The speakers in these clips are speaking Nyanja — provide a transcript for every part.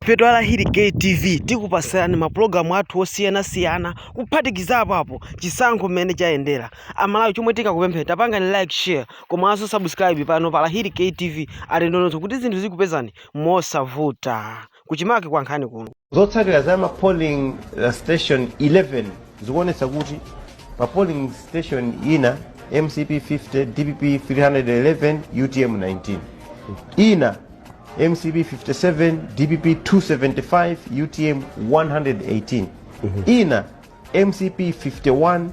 Peto ala Hillgate TV tikupasirani mapulogalamu athu osiyana-siyana kuphatikizapo apo chisankho mmene chayendera. Amalawi chomwe tikakupemphera tapangani like, share komanso subscribe pano pa Hillgate TV alendonso kuti zinthu zikupezani mosavuta kuchimake kwa nkhani kuno. Zotsatira za polling station 11 zikuonetsa kuti pa polling station ina MCP 50, DPP 311, UTM 19. Ina MCP 57, DPP 275, UTM 118. Ina MCP 51,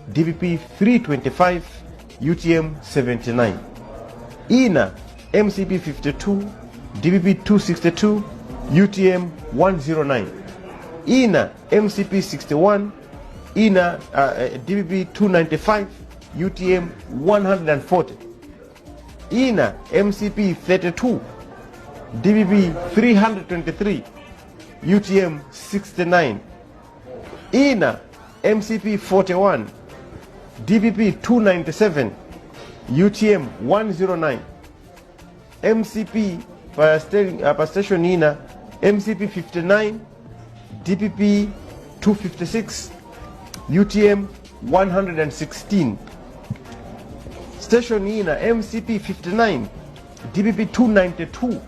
DPP 325, UTM 79. Ina MCP 52, DPP 262, UTM 109. Ina MCP 61, Ina DPP 295, UTM 140. Ina MCP 32, DPP 323, UTM 69. Ina MCP 41, DPP 297, UTM 109. MCP per station Ina MCP 59, DPP 256, UTM 116. Station Ina MCP 59, DPP 292,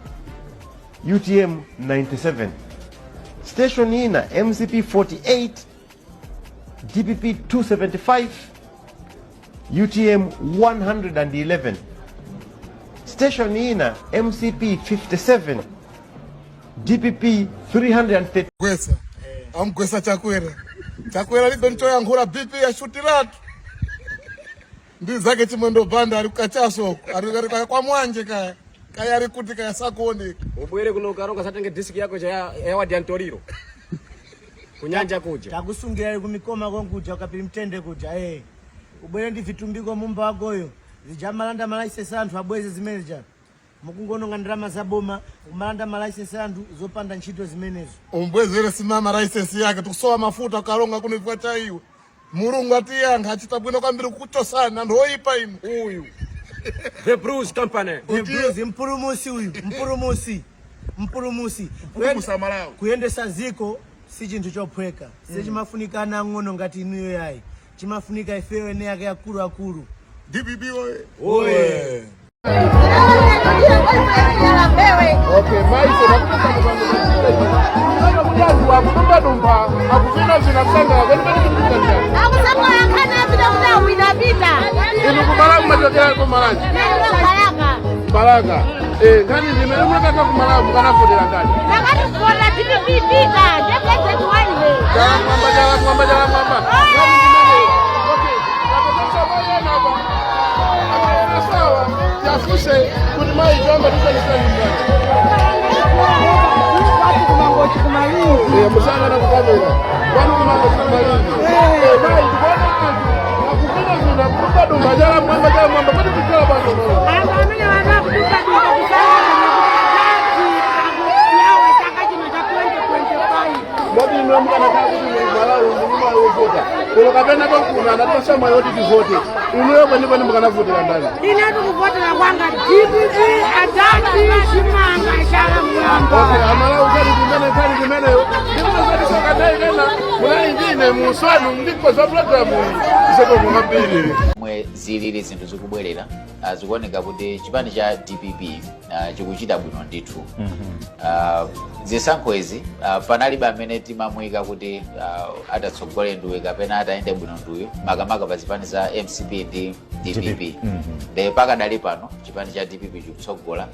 UTM 97. Station Ina MCP 48, DPP 275, UTM 111. Station Ina MCP 57, DPP 330. Kwesa amkwesa chakwera lidoncho yankhula BP ya shutiratu ndi zake chimondo banda ari kukachaso ari kwa mwanje kaya ari kuti kaya sakuoneka ubwere kuno ukaronga satenge disk yako ya wadi antoriro kunyanja kuja takusungira kumikoma konkuja ukapili mtende kuja ubwere ndi vitumbiko mumba wagoyo zijamalanda malaisesi anthu abweze zimene ja mukungononga ndalama zaboma umalanda malaisesi anthu zopanda ntchito zimenezo umbwezere simama license yake tukusowa mafuta ukaronga kuno ifika cha iwe mulungu atiyanga achita bwino kwambiri kuchosana anthu oyipa inu uyu The Bruce Company The Bruce mpulumusi uyu mpulumusi Malawi kuyendesa ziko si chinthu chophweka sichimafunika ana ang'ono ngati inuyo yayi chimafunika ifeyo ene yake akulu DPP oye okay maisha nakuta dumba akufina zinasanga akusema yakana bila kuda vita inu kumala mmatokea kumalaji Baraka kani nimelemeka kumala mukana fodera ngani nakati kuona DPP vita ndekeze tuwaile jala mwamba kani nimene okay nakuta moyo naba sawa yafuse kunimai jomba tukanisani ngani musanga na kukamera wanu kumango kumalini bai tukona nakupenda zina kupa dumba jala mwamba kwani kukala bando amene wana kutuka duka kusana yawe chakachino cha 2025 Bodi mwana kuti Malawi ndima yovota. Kulo kapena kokuna natosha moyo kuti tivote. Inoyo kwani mukanavuta ndani. ine tukuvotera kwanga DPP adati chimanga chala mwamba Okay, Malawi kali kimene yo. Ndimazati sokadai kana kuna ingine muswanu ndiko za program isoko mungapili. Mwe zilili zinthu zikubwerera zikuoneka kuti chipani cha DPP chikuchita bwino ndithu. Zisankho izi panalibe amene timamuyika kuti atatsogole nduwe kapena ataende bwino nduwe makamaka pa zipani za MCP ndi DPP. Pakadali pano chipani cha DPP chikutsogola.